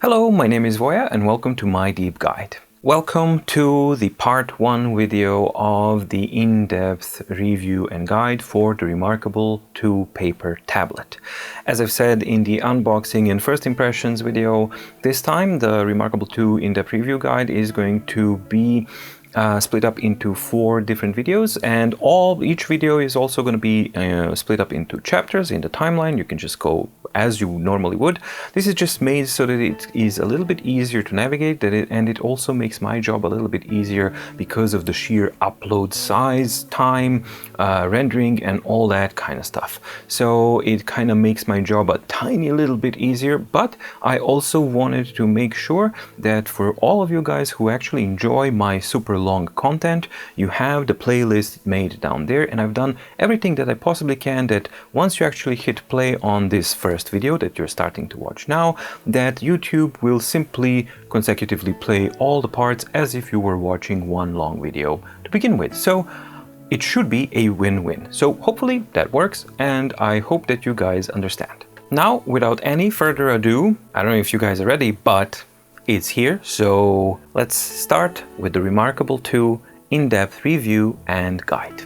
Hello, my name is Voya and welcome to my deep guide. Welcome to the part 1 video of the in-depth review and guide for the Remarkable 2 paper tablet. As I've said in the unboxing and first impressions video, this time the Remarkable 2 in-depth review guide is going to be split up into 4 different videos, and each video is also going to be split up into chapters in the timeline. You can just go as you normally would. This is just made so that it is a little bit easier to navigate, and it also makes my job a little bit easier because of the sheer upload size, time, rendering, and all that kind of stuff. So it kind of makes my job a tiny little bit easier, but I also wanted to make sure that for all of you guys who actually enjoy my super long content, you have the playlist made down there, and I've done everything that I possibly can that once you actually hit play on this first video that you're starting to watch now, that YouTube will simply consecutively play all the parts as if you were watching one long video to begin with. So it should be a win-win. So hopefully that works, and I hope that you guys understand. Now, without any further ado, I don't know if you guys are ready, but it's here. So let's start with the Remarkable 2 in-depth review and guide.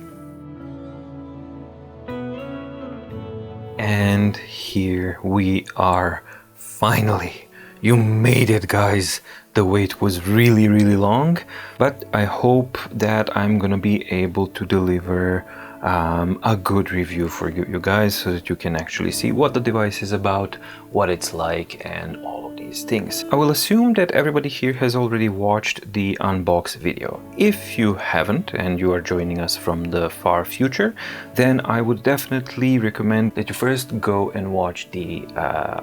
And here we are, finally. You made it, guys. The wait was really long, but I hope that I'm gonna be able to deliver a good review for you guys, so that you can actually see what the device is about, what it's like, and all of these things. I will assume that everybody here has already watched the unbox video. If you haven't and you are joining us from the far future, then I would definitely recommend that you first go and watch the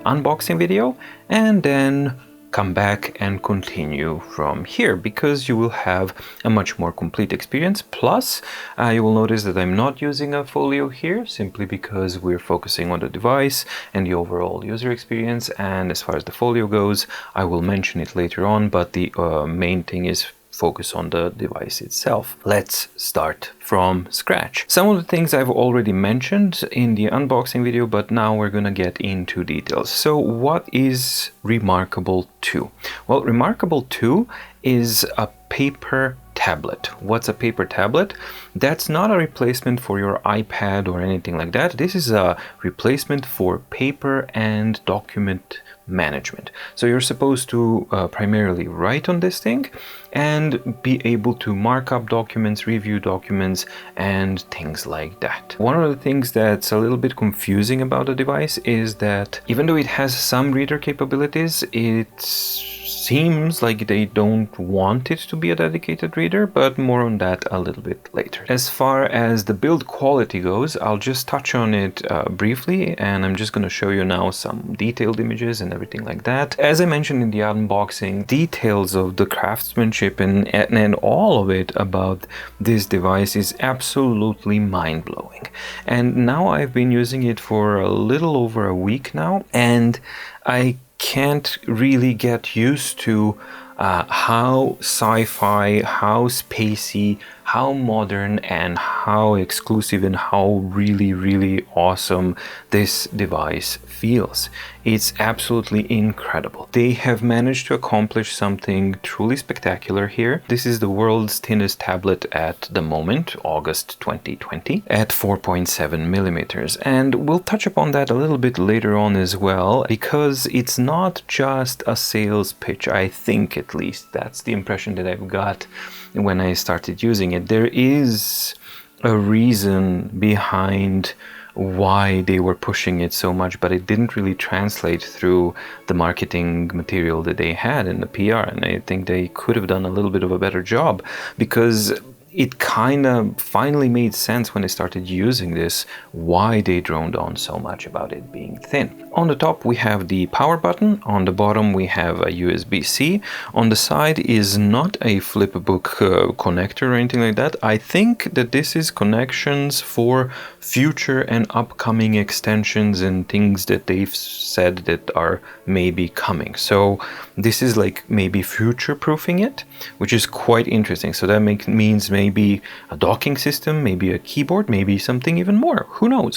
unboxing video and then come back and continue from here, because you will have a much more complete experience. Plus, you will notice that I'm not using a folio here, simply because we're focusing on the device and the overall user experience. And as far as the folio goes, I will mention it later on, but the main thing is focus on the device itself. Let's start from scratch. Some of the things I've already mentioned in the unboxing video, but now we're gonna get into details. So what is Remarkable 2? Well, Remarkable 2 is a paper tablet. What's a paper tablet? That's not a replacement for your iPad or anything like that. This is a replacement for paper and document management. So you're supposed to primarily write on this thing and be able to mark up documents, review documents, and things like that. One of the things that's a little bit confusing about the device is that even though it has some reader capabilities, it seems like they don't want it to be a dedicated reader, but more on that a little bit later. As far as the build quality goes, I'll just touch on it briefly, and I'm just going to show you now some detailed images and everything like that. As I mentioned in the unboxing, details of the craftsmanship and all of it about this device is absolutely mind-blowing. And now I've been using it for a little over a week now, and I can't really get used to how sci-fi, how spacey, how modern, and how exclusive, and how really awesome this device feels. It's absolutely incredible. They have managed to accomplish something truly spectacular here. This is the world's thinnest tablet at the moment, August 2020, at 4.7 millimeters. And we'll touch upon that a little bit later on as well, because it's not just a sales pitch. I think, at least, that's the impression that I've got when I started using it. There is a reason behind why they were pushing it so much, but it didn't really translate through the marketing material that they had in the PR, and I think they could have done a little bit of a better job, because it kind of finally made sense when I started using this why they droned on so much about it being thin. On the top we have the power button, on the bottom we have a USB-C, on the side is not a FlipBook connector or anything like that. I think that this is connections for future and upcoming extensions and things that they've said that are maybe coming. So this is like maybe future-proofing it, which is quite interesting. So that means maybe maybe a docking system, maybe a keyboard, maybe something even more, who knows.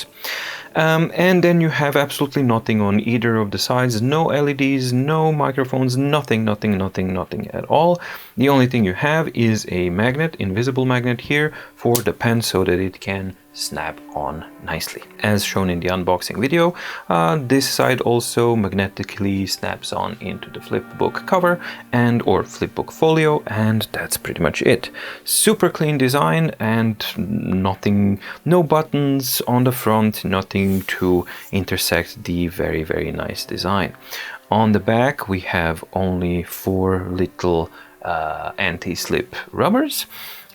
And then you have absolutely nothing on either of the sides, no LEDs, no microphones, nothing at all. The only thing you have is a magnet, invisible magnet here for the pen so that it can snap on nicely. As shown in the unboxing video, this side also magnetically snaps on into the flipbook cover or flipbook folio, and that's pretty much it. Super clean design and nothing, no buttons on the front, nothing to intersect the very nice design. On the back we have only 4 little anti-slip rubbers.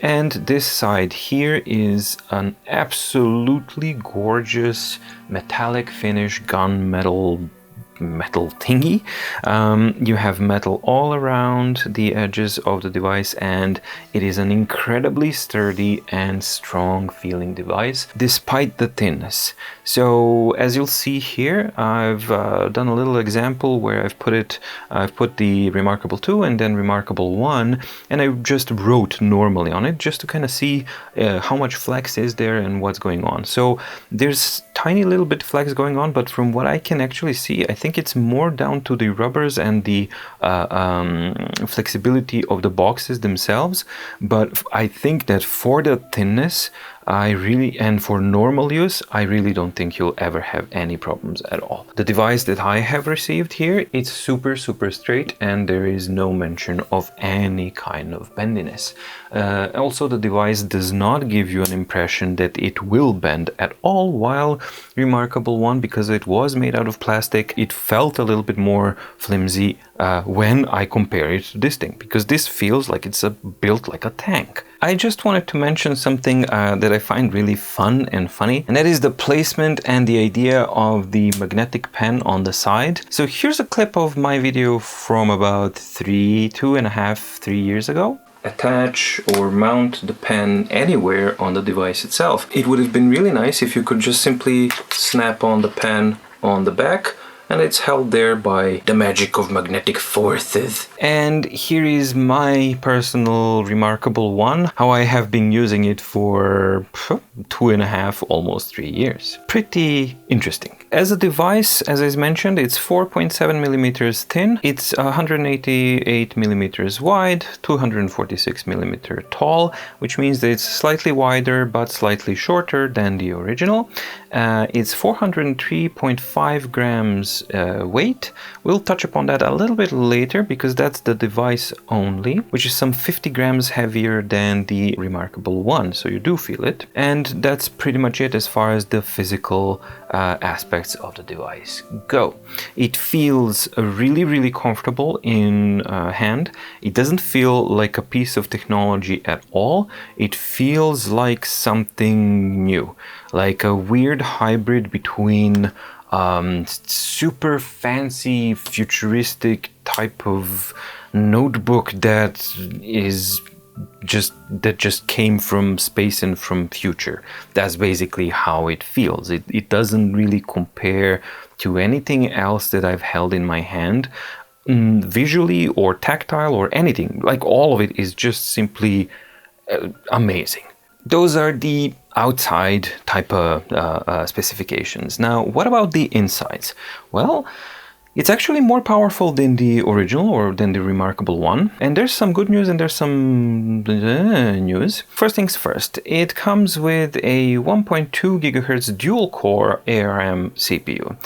And this side here is an absolutely gorgeous metallic finish gunmetal thingy. You have metal all around the edges of the device, and it is an incredibly sturdy and strong feeling device despite the thinness. So as you'll see here, I've done a little example where I've put the Remarkable 2 and then Remarkable 1, and I just wrote normally on it just to kind of see how much flex is there and what's going on. So there's tiny little bit flex going on, but from what I can actually see, I think it's more down to the rubbers and the flexibility of the boxes themselves. But I think that for the thinness, and for normal use, I really don't think you'll ever have any problems at all. The device that I have received here, it's super straight, and there is no mention of any kind of bendiness. Also, the device does not give you an impression that it will bend at all, while Remarkable 1, because it was made out of plastic, it felt a little bit more flimsy when I compare it to this thing, because this feels like it's built like a tank. I just wanted to mention something that I find really fun and funny, and that is the placement and the idea of the magnetic pen on the side. So here's a clip of my video from about 3 years ago. Attach or mount the pen anywhere on the device itself. It would have been really nice if you could just simply snap on the pen on the back, and it's held there by the magic of magnetic forces. And here is my personal Remarkable 1, how I have been using it for 2.5, almost 3 years. Pretty interesting. As a device, as I mentioned, it's 4.7 millimeters thin, it's 188 millimeters wide, 246 millimeter tall, which means that it's slightly wider but slightly shorter than the original. It's 403.5 grams weight. We'll touch upon that a little bit later because that's the device only, which is some 50 grams heavier than the Remarkable 1, so you do feel it. And that's pretty much it as far as the physical aspects of the device go. It feels really comfortable in hand. It doesn't feel like a piece of technology at all. It feels like something new, like a weird hybrid between super fancy futuristic type of notebook that just came from space and from future. That's basically how it feels. It doesn't really compare to anything else that I've held in my hand, visually or tactile or anything. Like, all of it is just simply amazing. Those are the outside type of specifications. Now, what about the insides? Well, it's actually more powerful than the original or than the Remarkable 1. And there's some good news and there's some news. First things first, it comes with a 1.2 GHz dual-core ARM CPU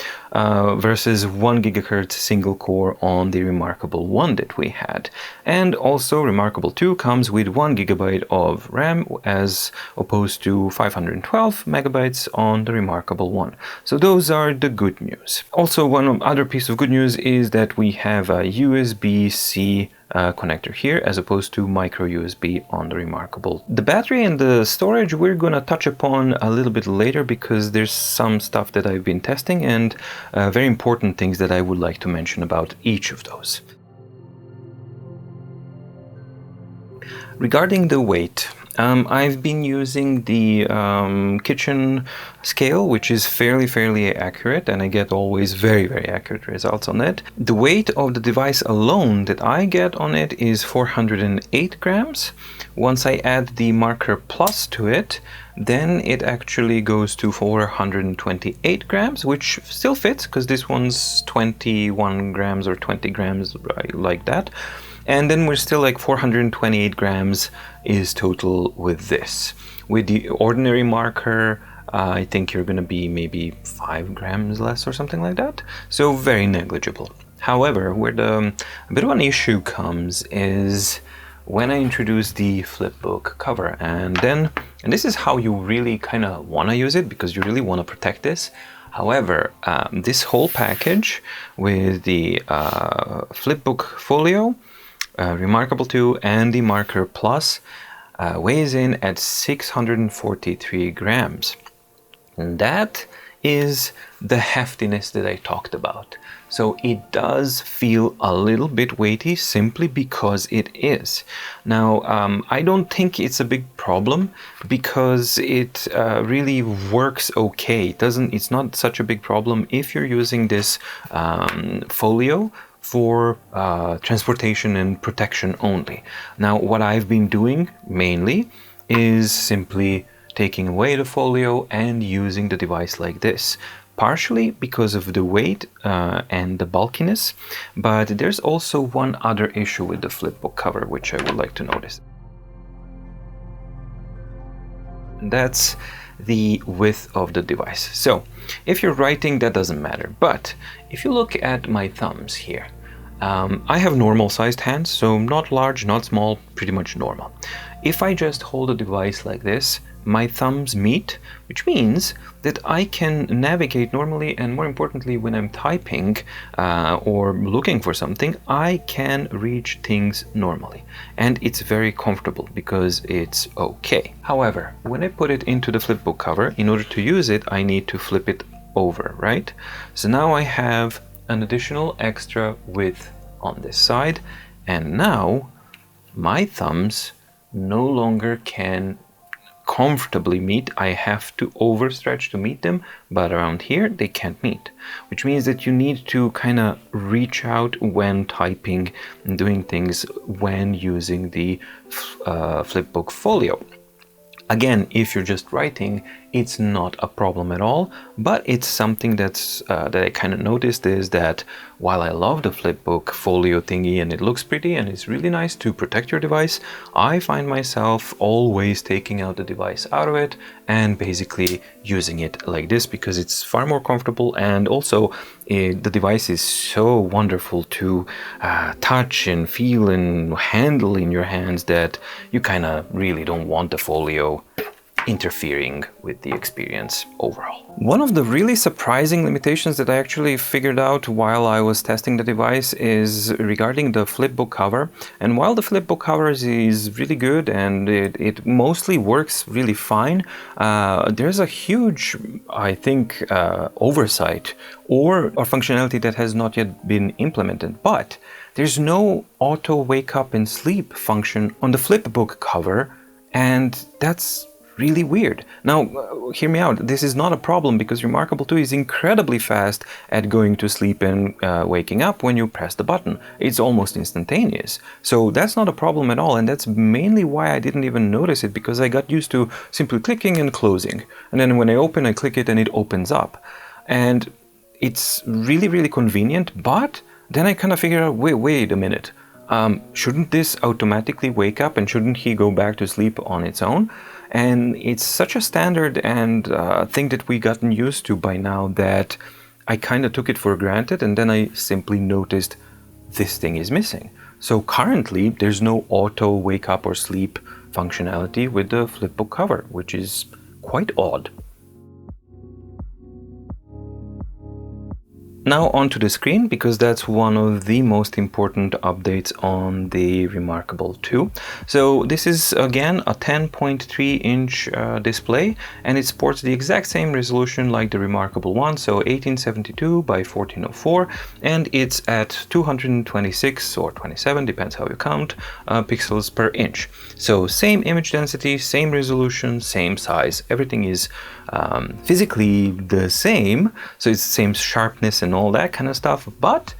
versus 1 GHz single-core on the Remarkable 1 that we had. And also Remarkable 2 comes with 1 GB of RAM as opposed to 512 megabytes on the Remarkable 1. So those are the good news. Also, one other piece of good news is that we have a USB-C connector here as opposed to micro USB on the Remarkable. The battery and the storage we're gonna touch upon a little bit later because there's some stuff that I've been testing and very important things that I would like to mention about each of those. Regarding the weight, I've been using the kitchen scale, which is fairly accurate, and I get always very accurate results on it. The weight of the device alone that I get on it is 408 grams. Once I add the marker plus to it, then it actually goes to 428 grams, which still fits because this one's 21 grams or 20 grams, like that. And then we're still like 428 grams is total with this. With the ordinary marker, I think you're going to be maybe 5 grams less or something like that. So very negligible. However, where a bit of an issue comes is when I introduce the flipbook cover, and this is how you really kind of want to use it, because you really want to protect this. However, this whole package with the flipbook folio, Remarkable 2 and the marker plus weighs in at 643 grams. And that is the heftiness that I talked about. So it does feel a little bit weighty simply because it is. Now, I don't think it's a big problem because it really works okay. It's not such a big problem if you're using this folio for transportation and protection only. Now, what I've been doing mainly is simply taking away the folio and using the device like this, partially because of the weight and the bulkiness, but there's also one other issue with the flipbook cover which I would like to notice. And that's the width of the device. So if you're writing, that doesn't matter, but if you look at my thumbs here, I have normal sized hands, so not large, not small, pretty much normal. If I just hold a device like this, my thumbs meet, which means that I can navigate normally, and more importantly, when I'm typing or looking for something, I can reach things normally. And it's very comfortable because it's okay. However, when I put it into the flipbook cover, in order to use it, I need to flip it over, right? So now I have an additional extra width on this side, and now my thumbs no longer can comfortably meet. I have to overstretch to meet them, but around here they can't meet, which means that you need to kind of reach out when typing and doing things when using the flipbook folio. Again, if you're just writing, it's not a problem at all, but it's something that I kind of noticed is that while I love the flipbook folio thingy and it looks pretty and it's really nice to protect your device, I find myself always taking out the device out of it and basically using it like this because it's far more comfortable, and also the device is so wonderful to touch and feel and handle in your hands that you kind of really don't want the folio interfering with the experience overall. One of the really surprising limitations that I actually figured out while I was testing the device is regarding the flipbook cover. And while the flipbook cover is really good and it mostly works really fine, there's a huge, I think, oversight or functionality that has not yet been implemented. But there's no auto wake up and sleep function on the flipbook cover, and that's really weird. Now, hear me out. This is not a problem because Remarkable 2 is incredibly fast at going to sleep and waking up when you press the button. It's almost instantaneous. So that's not a problem at all, and that's mainly why I didn't even notice it, because I got used to simply clicking and closing. And then when I open, I click it and it opens up. And it's really convenient, but then I kind of figured out, wait a minute. Shouldn't this automatically wake up, and shouldn't he go back to sleep on its own? And it's such a standard and thing that we gotten used to by now that I kind of took it for granted, and then I simply noticed this thing is missing. So currently there's no auto wake up or sleep functionality with the flipbook cover, which is quite odd. Now onto the screen, because that's one of the most important updates on the Remarkable 2. So this is again a 10.3-inch display, and it supports the exact same resolution like the Remarkable 1, so 1872 by 1404, and it's at 226 or 27, depends how you count, pixels per inch. So same image density, same resolution, same size, everything is physically the same, so it's the same sharpness and all that kind of stuff, but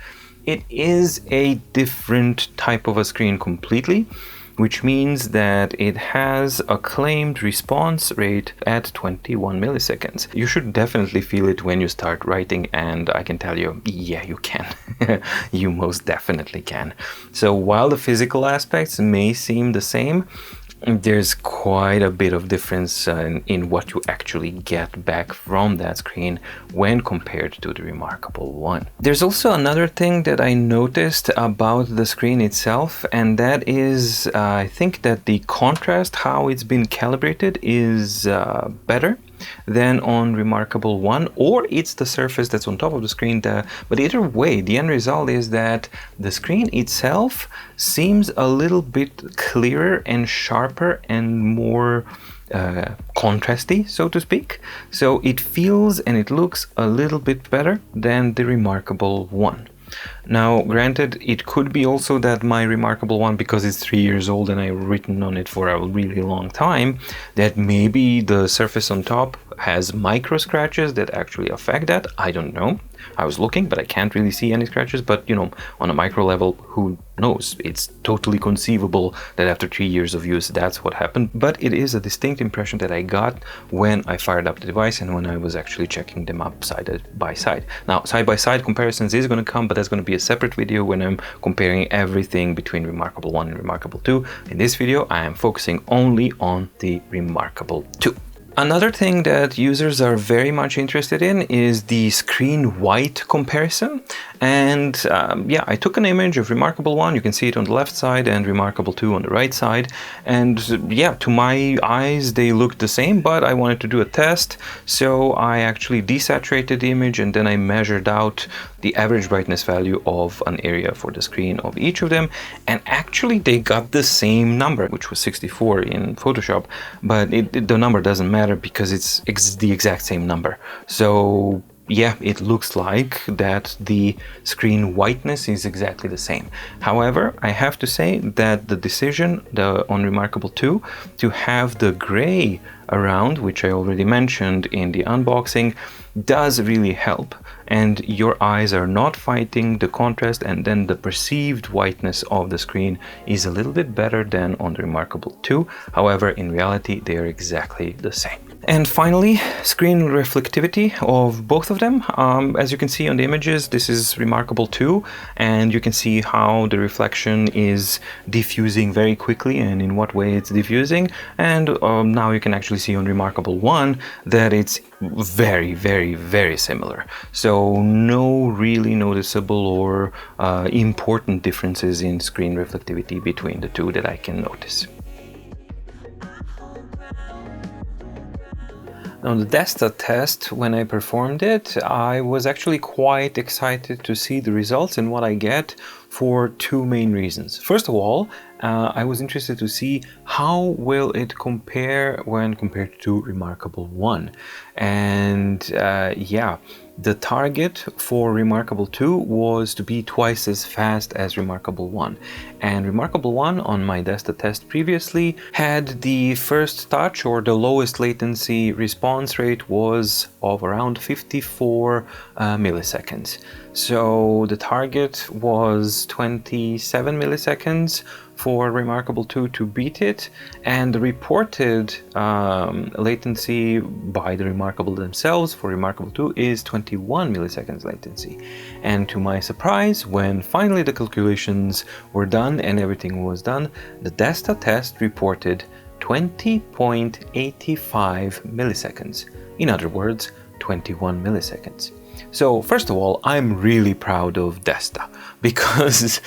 it is a different type of a screen completely, which means that it has a claimed response rate at 21 milliseconds. You should definitely feel it when you start writing, and I can tell you, yeah, you can. You most definitely can. So while the physical aspects may seem the same, there's quite a bit of difference in what you actually get back from that screen when compared to the Remarkable 1. There's also another thing that I noticed about the screen itself, and that is I think that the contrast, how it's been calibrated, is better than on Remarkable 1, or it's the surface that's on top of the screen. But either way, the end result is that the screen itself seems a little bit clearer and sharper and more contrasty, so to speak. So it feels and it looks a little bit better than the Remarkable 1. Now, granted, it could be also that my Remarkable 1, because it's 3 years old and I've written on it for a really long time, that maybe the surface on top has micro scratches that actually affect that. I don't know. I was looking, but I can't really see any scratches. But, you know, on a micro level, who knows? It's totally conceivable that after 3 years of use, that's what happened. But it is a distinct impression that I got when I fired up the device and when I was actually checking them up side by side. Now, side-by-side comparisons is going to come, but that's going to be a separate video when I'm comparing everything between Remarkable 1 and Remarkable 2. In this video, I am focusing only on the Remarkable 2. Another thing that users are very much interested in is the screen white comparison. And yeah, I took an image of Remarkable 1, you can see it on the left side, and Remarkable 2 on the right side. And yeah, to my eyes, they looked the same, but I wanted to do a test. So I actually desaturated the image, and then I measured out the average brightness value of an area for the screen of each of them. And actually, they got the same number, which was 64 in Photoshop, but the number doesn't matter because it's the exact same number. So yeah, it looks like that the screen whiteness is exactly the same. However, I have to say that the decision on Remarkable 2 to have the gray around, which I already mentioned in the unboxing, does really help, and your eyes are not fighting the contrast, and then the perceived whiteness of the screen is a little bit better than on the Remarkable 2. However, in reality, they are exactly the same. And finally, screen reflectivity of both of them. As you can see on the images, this is Remarkable 2, and you can see how the reflection is diffusing very quickly and in what way it's diffusing. And now you can actually see on Remarkable 1 that it's very, very, very similar. So no really noticeable or important differences in screen reflectivity between the two that I can notice. On the D.E.S.T.A test, when I performed it, I was actually quite excited to see the results and what I get for two main reasons. First of all, I was interested to see how will it compare when compared to Remarkable 1. And yeah, the target for Remarkable 2 was to be twice as fast as Remarkable 1. And Remarkable 1 on my D.E.S.T.A test previously had the first touch, or the lowest latency response rate, was of around 54 milliseconds. So the target was 27 milliseconds for Remarkable 2 to beat it, and the reported latency by the Remarkable themselves for Remarkable 2 is 21 milliseconds latency. And to my surprise, when finally the calculations were done and everything was done, the D.E.S.T.A test reported 20.85 milliseconds. In other words, 21 milliseconds. So first of all, I'm really proud of D.E.S.T.A because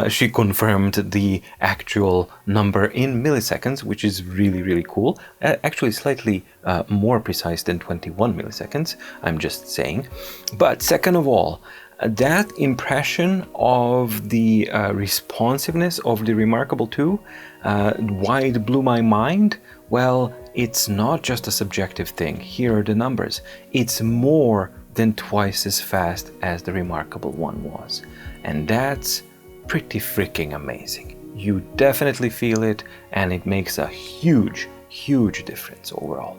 she confirmed the actual number in milliseconds, which is really, really cool. Actually slightly more precise than 21 milliseconds, I'm just saying. But second of all, That impression of the responsiveness of the Remarkable 2, why it blew my mind? Well, it's not just a subjective thing. Here are the numbers. It's more than twice as fast as the Remarkable 1 was. And that's pretty freaking amazing. You definitely feel it, and it makes a huge, huge difference overall.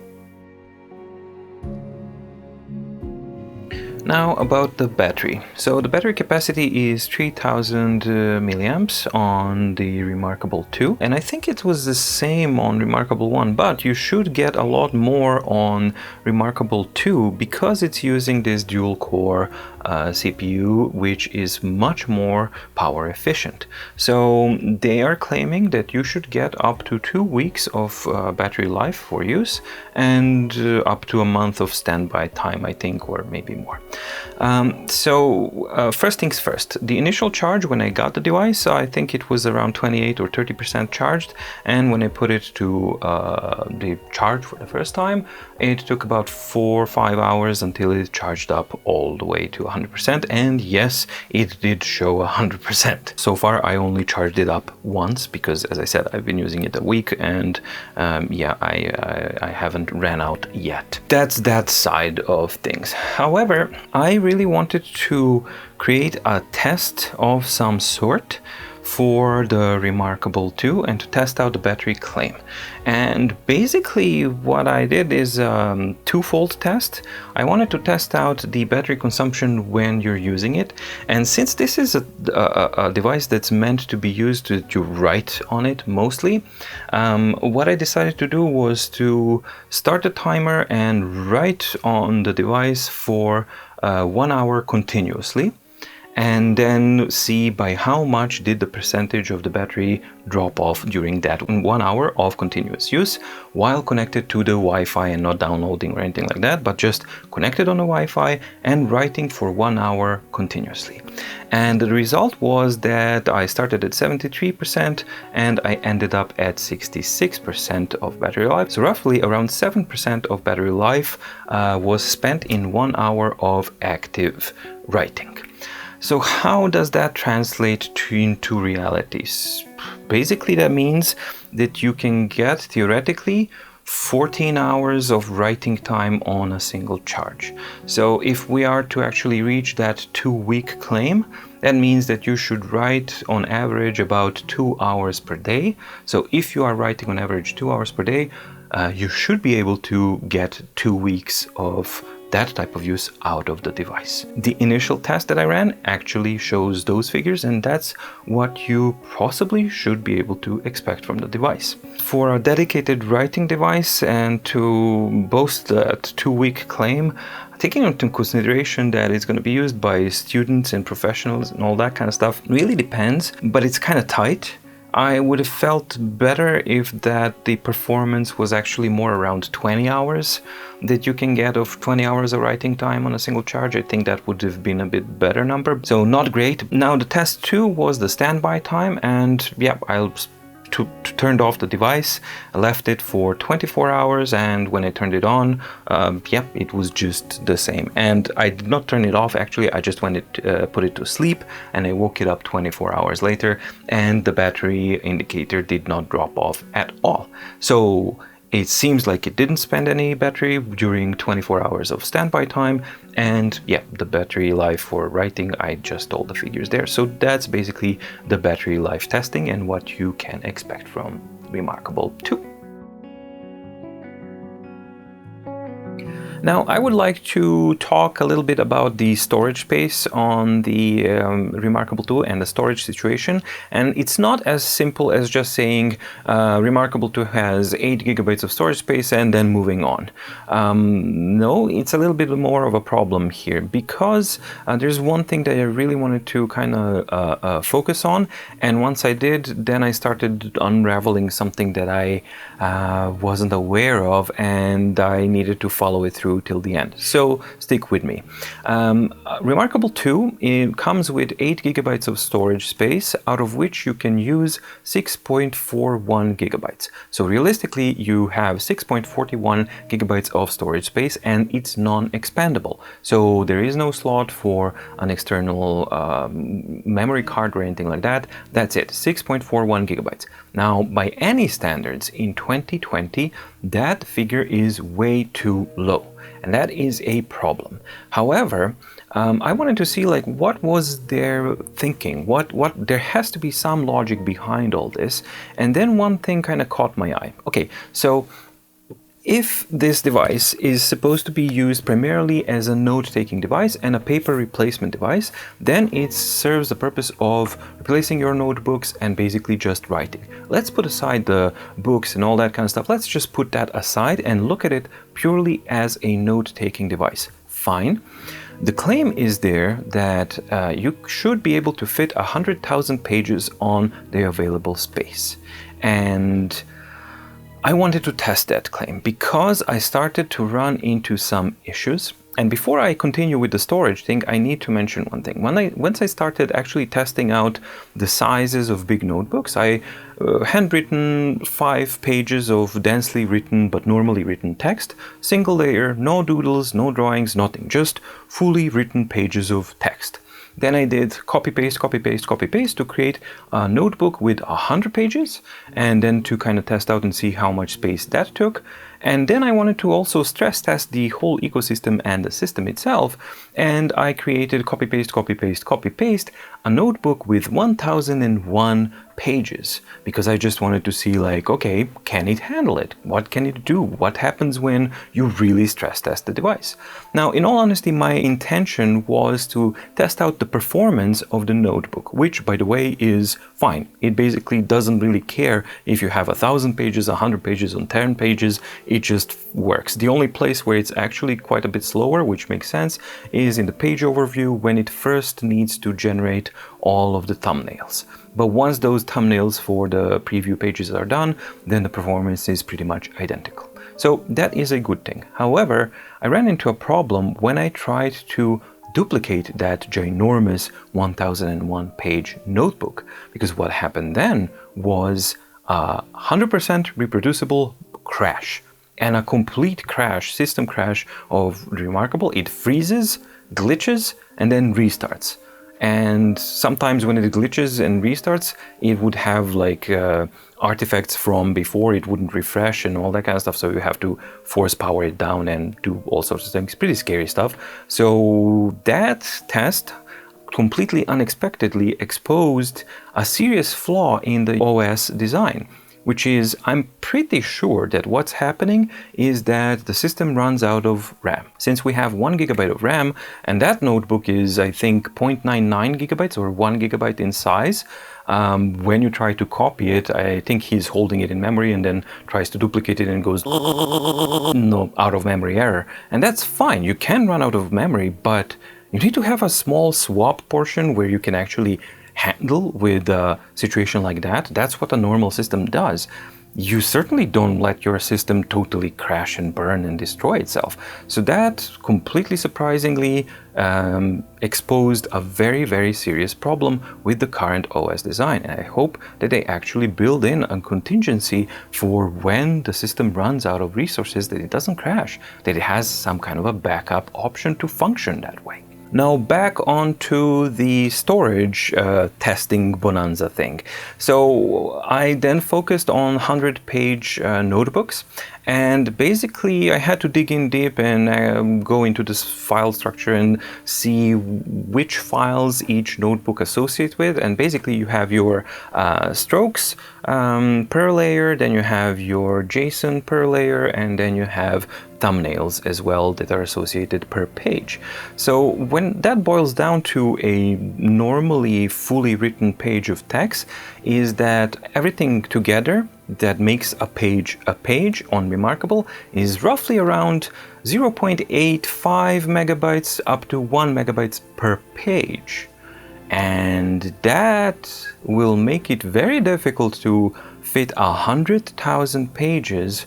Now about the battery. So the battery capacity is 3000 milliamps on the Remarkable 2, and I think it was the same on Remarkable 1, but you should get a lot more on Remarkable 2 because it's using this dual core CPU, which is much more power efficient. So they are claiming that you should get up to 2 weeks of battery life for use, and up to a month of standby time, I think, or maybe more. First things first, the initial charge when I got the device, I think it was around 28 or 30% charged, and when I put it to the charge for the first time, it took about 4 or 5 hours until it charged up all the way to 100%, and yes, it did show 100%. So far I only charged it up once because, as I said, I've been using it a week, and yeah, I haven't ran out yet. That's that side of things. However, I really wanted to create a test of some sort for the Remarkable 2 and to test out the battery claim. And basically what I did is a twofold test. I wanted to test out the battery consumption when you're using it, and since this is a device that's meant to be used to write on it mostly, what I decided to do was to start the timer and write on the device for 1 hour continuously, and then see by how much did the percentage of the battery drop off during that 1 hour of continuous use while connected to the Wi-Fi and not downloading or anything like that, but just connected on the Wi-Fi and writing for 1 hour continuously. And the result was that I started at 73% and I ended up at 66% of battery life. So roughly around 7% of battery life was spent in 1 hour of active writing. So how does that translate into realities? Basically, that means that you can get theoretically 14 hours of writing time on a single charge. So if we are to actually reach that 2-week claim, that means that you should write on average about 2 hours per day. So if you are writing on average 2 hours per day, you should be able to get 2 weeks of that type of use out of the device. The initial test that I ran actually shows those figures, and that's what you possibly should be able to expect from the device. For a dedicated writing device and to boast that 2-week claim, taking into consideration that it's going to be used by students and professionals and all that kind of stuff, really depends, but it's kind of tight. I would have felt better if that the performance was actually more around 20 hours that you can get of 20 hours of writing time on a single charge. I think that would have been a bit better number. So not great. Now the test 2 was the standby time, and yeah, I turned off the device, I left it for 24 hours, and when I turned it on, yeah, it was just the same. And I did not turn it off, actually, I just put it to sleep, and I woke it up 24 hours later, and the battery indicator did not drop off at all. So it seems like it didn't spend any battery during 24 hours of standby time, and yeah, the battery life for writing, I just told the figures there. So that's basically the battery life testing and what you can expect from Remarkable 2. Now, I would like to talk a little bit about the storage space on the Remarkable 2 and the storage situation. And it's not as simple as just saying Remarkable 2 has 8 gigabytes of storage space and then moving on. No, it's a little bit more of a problem here, because there's one thing that I really wanted to kind of focus on. And once I did, then I started unraveling something that I wasn't aware of, and I needed to follow it through through till the end. So stick with me. Remarkable 2, it comes with 8 gigabytes of storage space, out of which you can use 6.41 gigabytes. So realistically, you have 6.41 gigabytes of storage space, and it's non-expandable. So there is no slot for an external memory card or anything like that. That's it, 6.41 gigabytes. Now, by any standards in 2020, that figure is way too low, and that is a problem. However, I wanted to see like what was their thinking, what there has to be some logic behind all this. And then one thing kind of caught my eye. Okay, so if this device is supposed to be used primarily as a note-taking device and a paper replacement device, then it serves the purpose of replacing your notebooks and basically just writing. Let's put aside the books and all that kind of stuff. Let's just put that aside and look at it purely as a note-taking device. Fine. The claim is there that you should be able to fit 100,000 pages on the available space. And I wanted to test that claim because I started to run into some issues. And before I continue with the storage thing, I need to mention one thing. Once I started actually testing out the sizes of big notebooks, I handwritten 5 pages of densely written but normally written text, single layer, no doodles, no drawings, nothing, just fully written pages of text. Then I did copy paste, copy paste, copy paste to create a notebook with 100 pages, and then to kind of test out and see how much space that took. And then I wanted to also stress test the whole ecosystem and the system itself, and I created copy paste, copy paste, copy paste, a notebook with 1001 pages, because I just wanted to see like, okay, can it handle it? What can it do? What happens when you really stress test the device? Now, in all honesty, my intention was to test out the performance of the notebook, which, by the way, is fine. It basically doesn't really care if you have 1,000 pages, 100 pages, or 10 pages. It just works. The only place where it's actually quite a bit slower, which makes sense, is in the page overview when it first needs to generate all of the thumbnails. But once those thumbnails for the preview pages are done, then the performance is pretty much identical. So that is a good thing. However, I ran into a problem when I tried to duplicate that ginormous 1001 page notebook, because what happened then was a 100% reproducible crash, and a complete crash, system crash of Remarkable. It freezes, glitches, and then restarts. And sometimes when it glitches and restarts, it would have like artifacts from before, it wouldn't refresh and all that kind of stuff. So you have to force power it down and do all sorts of things. Pretty scary stuff. So that test completely unexpectedly exposed a serious flaw in the OS design, which is, I'm pretty sure that what's happening is that the system runs out of RAM. Since we have 1 gigabyte of RAM, and that notebook is, I think, 0.99 gigabytes or 1 gigabyte in size, when you try to copy it, I think he's holding it in memory and then tries to duplicate it and goes, no, out of memory error. And that's fine, you can run out of memory, but you need to have a small swap portion where you can actually handle with a situation like that. That's what a normal system does. You certainly don't let your system totally crash and burn and destroy itself. So that completely surprisingly exposed a very, very serious problem with the current OS design. And I hope that they actually build in a contingency for when the system runs out of resources, that it doesn't crash, that it has some kind of a backup option to function that way. Now back onto the storage testing bonanza thing. So I then focused on 100-page notebooks, and basically I had to dig in deep and go into this file structure and see which files each notebook associates with. And basically you have your strokes per layer, then you have your JSON per layer, and then you have thumbnails as well that are associated per page. So when that boils down to a normally fully written page of text, is that everything together that makes a page on Remarkable is roughly around 0.85 megabytes up to 1 megabytes per page. And that will make it very difficult to fit 100,000 pages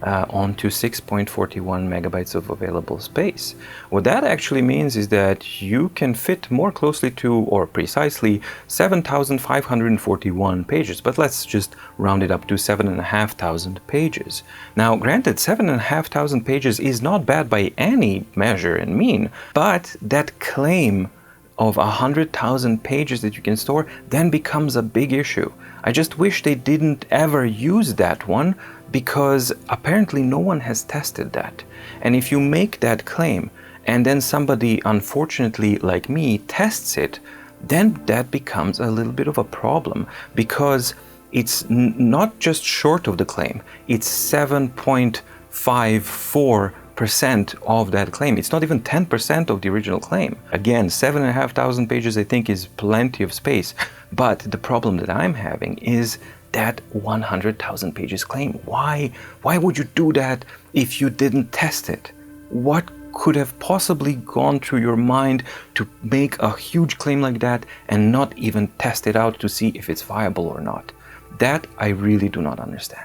onto 6.41 megabytes of available space. What that actually means is that you can fit more closely to, or precisely, 7,541 pages, but let's just round it up to 7,500 pages. Now, granted, 7,500 pages is not bad by any measure and mean, but that claim of 100,000 pages that you can store then becomes a big issue. I just wish they didn't ever use that one, because apparently no one has tested that. And if you make that claim and then somebody, unfortunately like me, tests it, then that becomes a little bit of a problem, because it's not just short of the claim, it's 7.54% of that claim. It's not even 10% of the original claim. Again, 7,500 pages I think is plenty of space, but the problem that I'm having is that 100,000 pages claim. Why would you do that if you didn't test it? What could have possibly gone through your mind to make a huge claim like that and not even test it out to see if it's viable or not? That I really do not understand.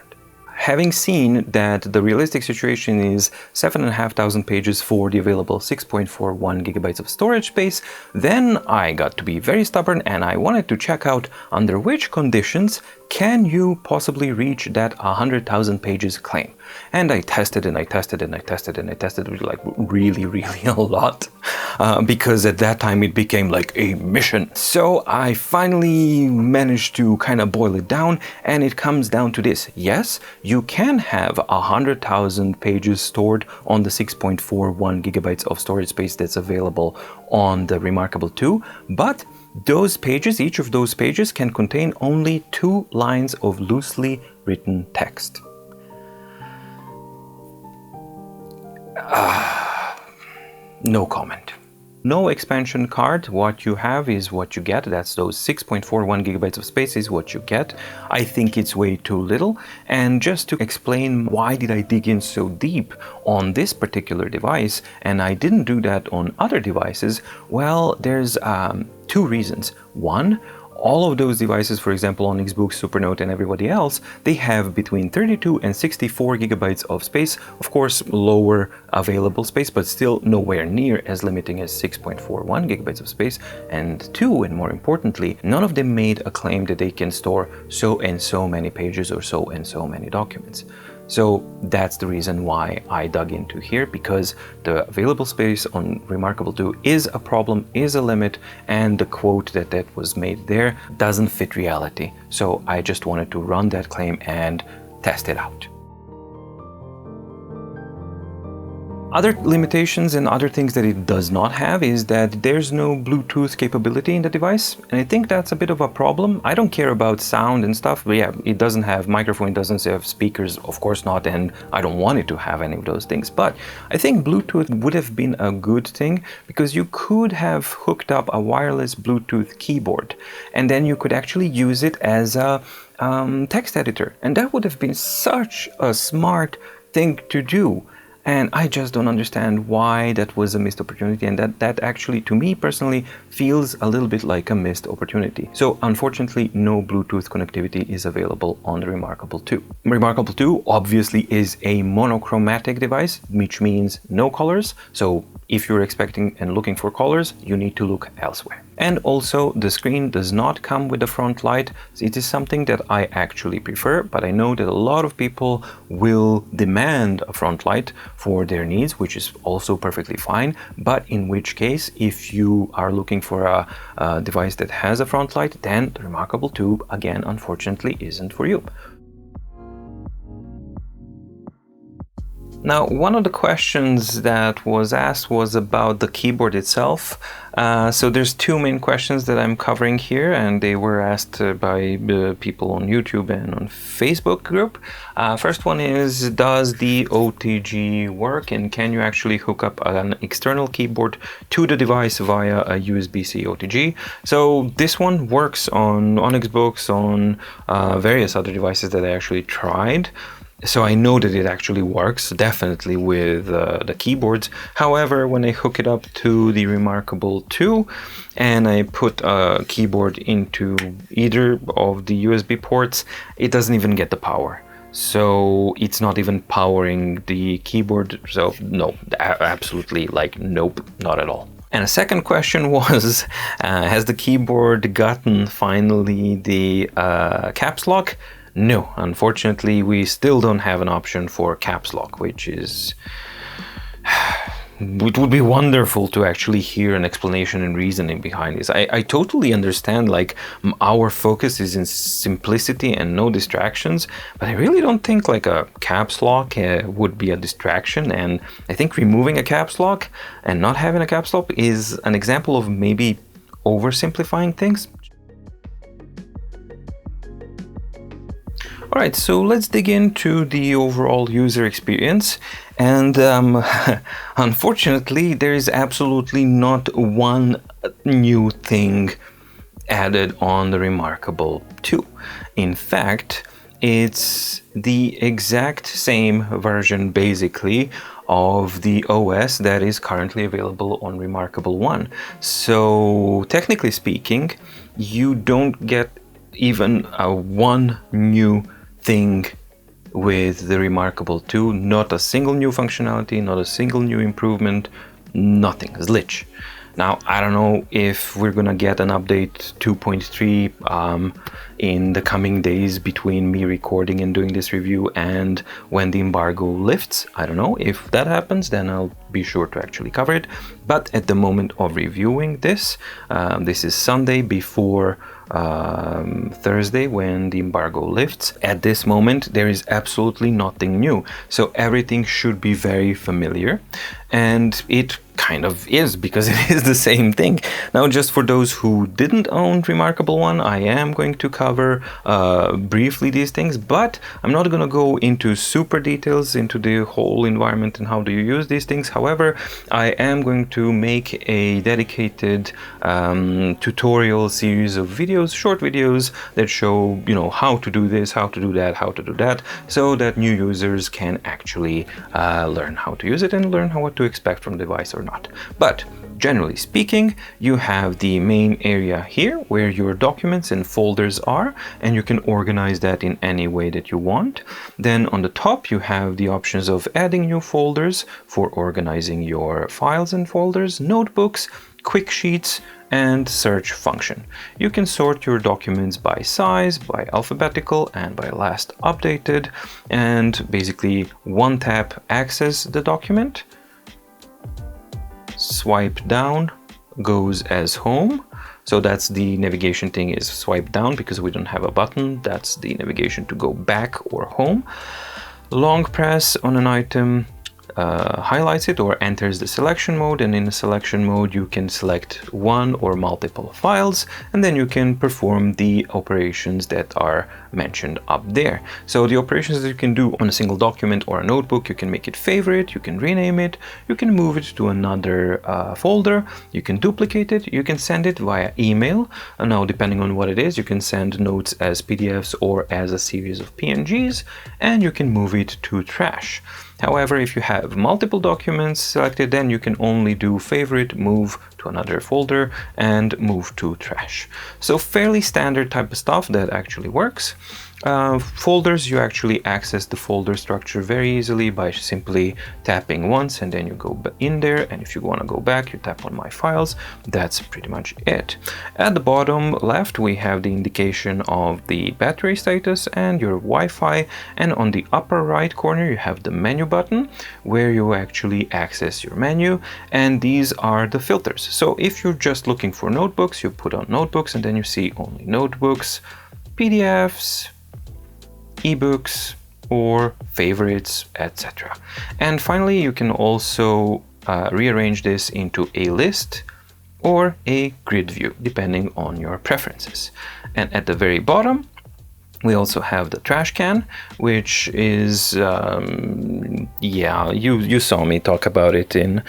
Having seen that the realistic situation is 7,500 pages for the available 6.41 gigabytes of storage space, then I got to be very stubborn and I wanted to check out under which conditions can you possibly reach that 100,000 pages claim. And I tested and I tested and I tested and I tested like really a lot, because at that time it became like a mission. So I finally managed to kind of boil it down, and it comes down to this. Yes, you can have 100,000 pages stored on the 6.41 gigabytes of storage space that's available on the Remarkable 2, but those pages, each of those pages can contain only 2 lines of loosely written text. No comment. No expansion card. What you have is what you get. That's those 6.41 gigabytes of space is what you get. I think it's way too little. And just to explain why did I dig in so deep on this particular device and I didn't do that on other devices, well, there's 2 reasons. One, all of those devices, for example, Onyx Book, Supernote, and everybody else, they have between 32 and 64 gigabytes of space. Of course, lower available space, but still nowhere near as limiting as 6.41 gigabytes of space. And 2, and more importantly, none of them made a claim that they can store so and so many pages or so and so many documents. So that's the reason why I dug into here, because the available space on Remarkable 2 is a problem, is a limit, and the quote that was made there doesn't fit reality. So I just wanted to run that claim and test it out. Other limitations and other things that it does not have is that there's no Bluetooth capability in the device, and I think that's a bit of a problem. I don't care about sound and stuff, but yeah, it doesn't have microphone, it doesn't have speakers, of course not, and I don't want it to have any of those things. But I think Bluetooth would have been a good thing, because you could have hooked up a wireless Bluetooth keyboard, and then you could actually use it as a text editor, and that would have been such a smart thing to do. And I just don't understand why that was a missed opportunity, and that actually, to me personally, feels a little bit like a missed opportunity. So unfortunately, no Bluetooth connectivity is available on the Remarkable 2. Remarkable 2 obviously is a monochromatic device, which means no colors. So if you're expecting and looking for colors, you need to look elsewhere. And also, the screen does not come with a front light. It is something that I actually prefer, but I know that a lot of people will demand a front light for their needs, which is also perfectly fine. But in which case, if you are looking for a device that has a front light, then the Remarkable 2, again, unfortunately, isn't for you. Now, one of the questions that was asked was about the keyboard itself. So there's 2 main questions that I'm covering here, and they were asked by people on YouTube and on Facebook group. First one is, does the OTG work, and can you actually hook up an external keyboard to the device via a USB-C OTG? So this one works on Onyx Books, on various other devices that I actually tried. So I know that it actually works, definitely, with the keyboards. However, when I hook it up to the Remarkable 2 and I put a keyboard into either of the USB ports, it doesn't even get the power. so it's not even powering the keyboard. So no, absolutely, like, nope, not at all. And a second question was, has the keyboard gotten finally the caps lock? No, unfortunately, we still don't have an option for caps lock, which is... It would be wonderful to actually hear an explanation and reasoning behind this. I totally understand, like, our focus is in simplicity and no distractions, but I really don't think like a caps lock would be a distraction. And I think removing a caps lock and not having a caps lock is an example of maybe oversimplifying things. All right, so let's dig into the overall user experience. And unfortunately, there is absolutely not one new thing added on the Remarkable 2. In fact, it's the exact same version, basically, of the OS that is currently available on Remarkable 1. So, technically speaking, you don't get even one new thing with the Remarkable 2, not a single new functionality, not a single new improvement, nothing, zilch. Now, I don't know if we're gonna get an update 2.3 in the coming days between me recording and doing this review and when the embargo lifts. I don't know. If that happens, then I'll be sure to actually cover it. But at the moment of reviewing this, this is Sunday before Thursday when the embargo lifts. At this moment, there is absolutely nothing new. So everything should be very familiar. And it kind of is, because it is the same thing. Now, just for those who didn't own Remarkable 1, I am going to cover briefly these things, but I'm not going to go into super details into the whole environment and how do you use these things. However, I am going to make a dedicated tutorial series of videos, short videos that show, you know, how to do this, how to do that, how to do that, so that new users can actually learn how to use it and learn what to expect from the device or not. But generally speaking, you have the main area here where your documents and folders are, and you can organize that in any way that you want. Then on the top, you have the options of adding new folders for organizing your files and folders, notebooks, quick sheets, and search function. You can sort your documents by size, by alphabetical, and by last updated, and basically one tap access the document. Swipe down goes as home. So that's the navigation thing, is swipe down because we don't have a button. That's the navigation to go back or home. Long press on an item highlights it or enters the selection mode, and in the selection mode you can select one or multiple files, and then you can perform the operations that are mentioned up there. So the operations that you can do on a single document or a notebook: you can make it favorite, you can rename it, you can move it to another folder, you can duplicate it, you can send it via email. Now, depending on what it is, you can send notes as PDFs or as a series of PNGs, and you can move it to trash. However, if you have multiple documents selected, then you can only do favorite, move to another folder, and move to trash. So fairly standard type of stuff that actually works. Folders, you actually access the folder structure very easily by simply tapping once, and then you go in there, and if you want to go back, you tap on My Files. That's pretty much it. At the bottom left, we have the indication of the battery status and your Wi-Fi, and on the upper right corner you have the menu button where you actually access your menu, and these are the filters. So if you're just looking for notebooks, you put on notebooks, and then you see only notebooks, PDFs, ebooks, or favorites, etc. And finally, you can also rearrange this into a list or a grid view, depending on your preferences. And at the very bottom, we also have the trash can, which is, yeah, you saw me talk about it in...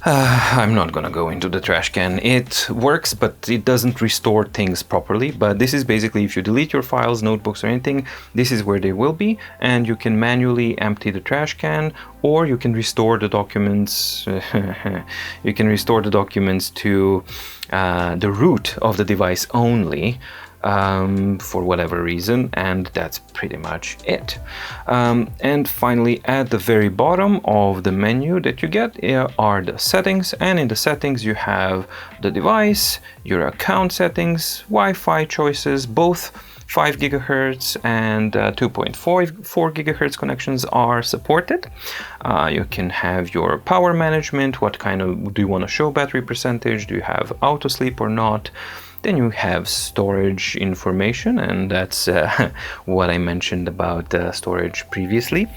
I'm not gonna go into the trash can. It works, but it doesn't restore things properly. But this is basically, if you delete your files, notebooks, or anything, this is where they will be, and you can manually empty the trash can, or you can restore the documents. You can restore the documents to the root of the device only. for whatever reason, and that's pretty much it. And finally, at the very bottom of the menu that you get are the settings, and in the settings you have the device, your account settings, Wi-Fi choices, both 5 gigahertz and 2.4 gigahertz connections are supported. You can have your power management, what kind of, do you want to show battery percentage, do you have auto sleep or not? Then you have storage information, and that's what I mentioned about storage previously.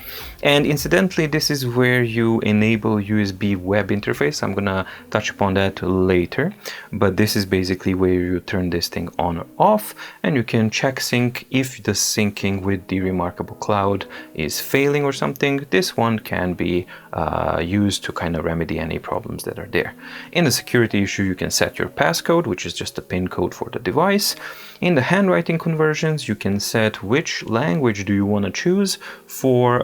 And incidentally, this is where you enable USB web interface. I'm gonna touch upon that later, but this is basically where you turn this thing on or off, and you can check sync if the syncing with the Remarkable Cloud is failing or something. This one can be used to kind of remedy any problems that are there. In the security issue, you can set your passcode, which is just a PIN code for the device. In the handwriting conversions, you can set which language do you want to choose for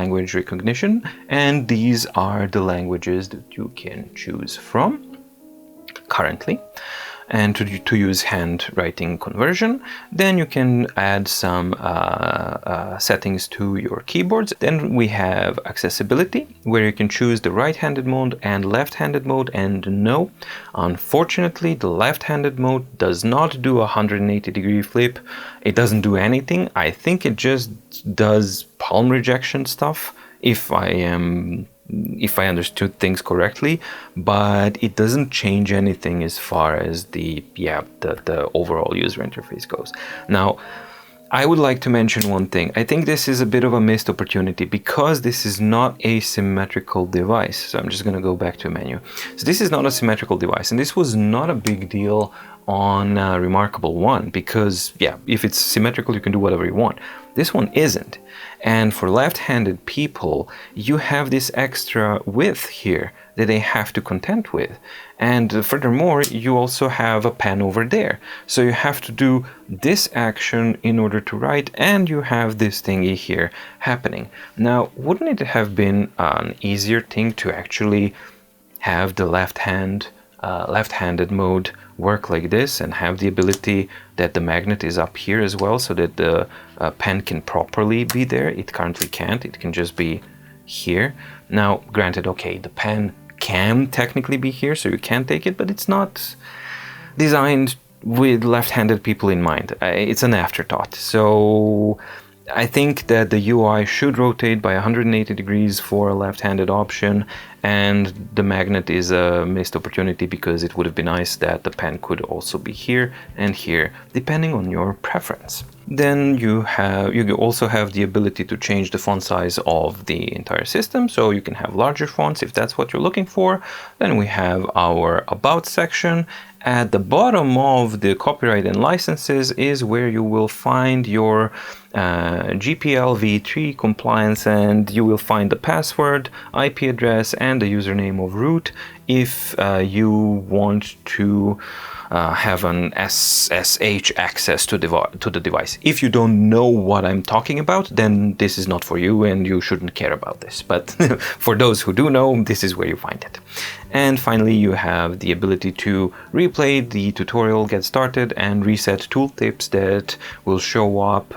language recognition, and these are the languages that you can choose from currently. And to use handwriting conversion, then you can add some settings to your keyboards. Then we have accessibility, where you can choose the right-handed mode and left-handed mode, and no, unfortunately the left-handed mode does not do a 180-degree flip. It doesn't do anything. I think it just does palm rejection stuff, if I understood things correctly, but it doesn't change anything as far as the overall user interface goes. Now, I would like to mention one thing. I think this is a bit of a missed opportunity because this is not a symmetrical device. So I'm just going to go back to a menu. So this is not a symmetrical device, and this was not a big deal on Remarkable One because, yeah, if it's symmetrical, you can do whatever you want. This one isn't. And for left-handed people, you have this extra width here that they have to contend with. And furthermore, you also have a pen over there. So you have to do this action in order to write, and you have this thingy here happening. Now, wouldn't it have been an easier thing to actually have the left-handed mode work like this and have the ability that the magnet is up here as well, so that the pen can properly be there? It currently can't. It can just be here. Now, granted, okay, the pen can technically be here, so you can take it, but it's not designed with left-handed people in mind. It's an afterthought. So I think that the UI should rotate by 180 degrees for a left-handed option, and the magnet is a missed opportunity because it would have been nice that the pen could also be here and here, depending on your preference. Then you also have the ability to change the font size of the entire system, so you can have larger fonts if that's what you're looking for. Then we have our About section. At the bottom of the copyright and licenses is where you will find your GPL v3 compliance, and you will find the password, IP address, and the username of root if you want to have an SSH access to the device. If you don't know what I'm talking about, then this is not for you and you shouldn't care about this. But for those who do know, this is where you find it. And finally, you have the ability to replay the tutorial, get started, and reset tooltips that will show up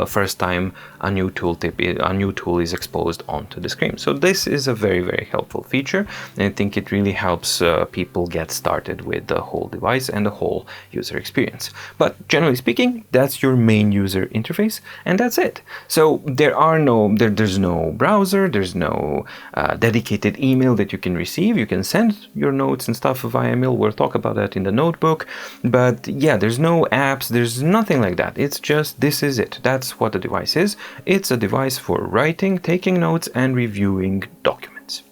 first time a new tool is exposed onto the screen. So this is a very, very helpful feature, and I think it really helps people get started with the whole device and the whole user experience. But generally speaking, that's your main user interface, and that's it. So there's no browser, there's no dedicated email that you can receive. You can send your notes and stuff via email. We'll talk about that in the notebook. But yeah, there's no apps, there's nothing like that. It's just, this is it. That's what the device is. It's a device for writing, taking notes, and reviewing documents.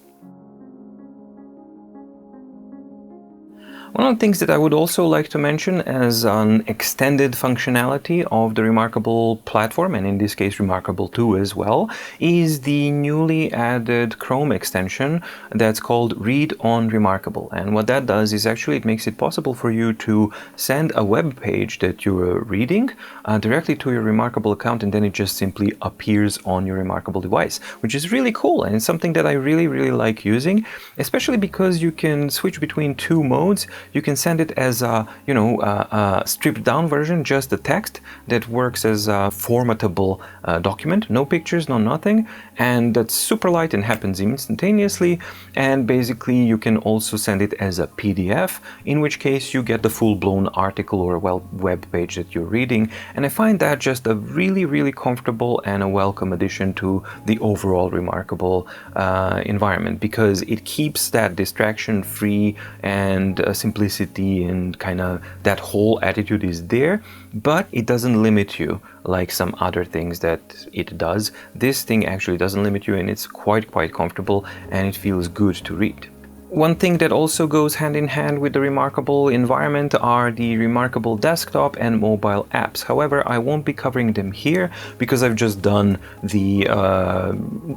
One of the things that I would also like to mention as an extended functionality of the Remarkable platform, and in this case Remarkable 2 as well, is the newly added Chrome extension that's called Read on Remarkable. And what that does is actually it makes it possible for you to send a web page that you're reading directly to your Remarkable account, and then it just simply appears on your Remarkable device, which is really cool, and it's something that I really, really like using, especially because you can switch between two modes. You can send it as a, a stripped down version, just the text that works as a formatable document, no pictures, no nothing, and that's super light and happens instantaneously. And basically you can also send it as a PDF, in which case you get the full-blown article or web page that you're reading. And I find that just a really comfortable and a welcome addition to the overall Remarkable environment, because it keeps that distraction free and simplicity, and kind of that whole attitude is there, but it doesn't limit you like some other things that it does. This thing actually doesn't limit you, and it's quite comfortable, and it feels good to read. One thing that also goes hand in hand with the Remarkable environment are the Remarkable desktop and mobile apps. However, I won't be covering them here because I've just done the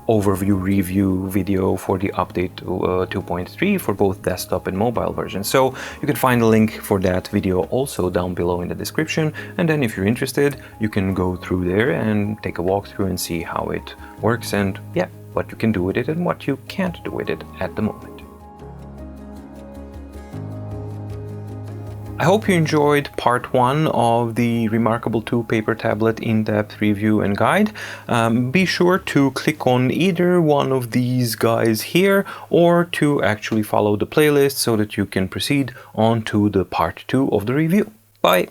overview review video for the update 2.3 for both desktop and mobile versions. So you can find a link for that video also down below in the description. And then if you're interested, you can go through there and take a walkthrough and see how it works, and yeah, what you can do with it and what you can't do with it at the moment. I hope you enjoyed part 1 of the Remarkable 2 paper tablet in-depth review and guide. Be sure to click on either one of these guys here, or to actually follow the playlist so that you can proceed on to the part 2 of the review. Bye!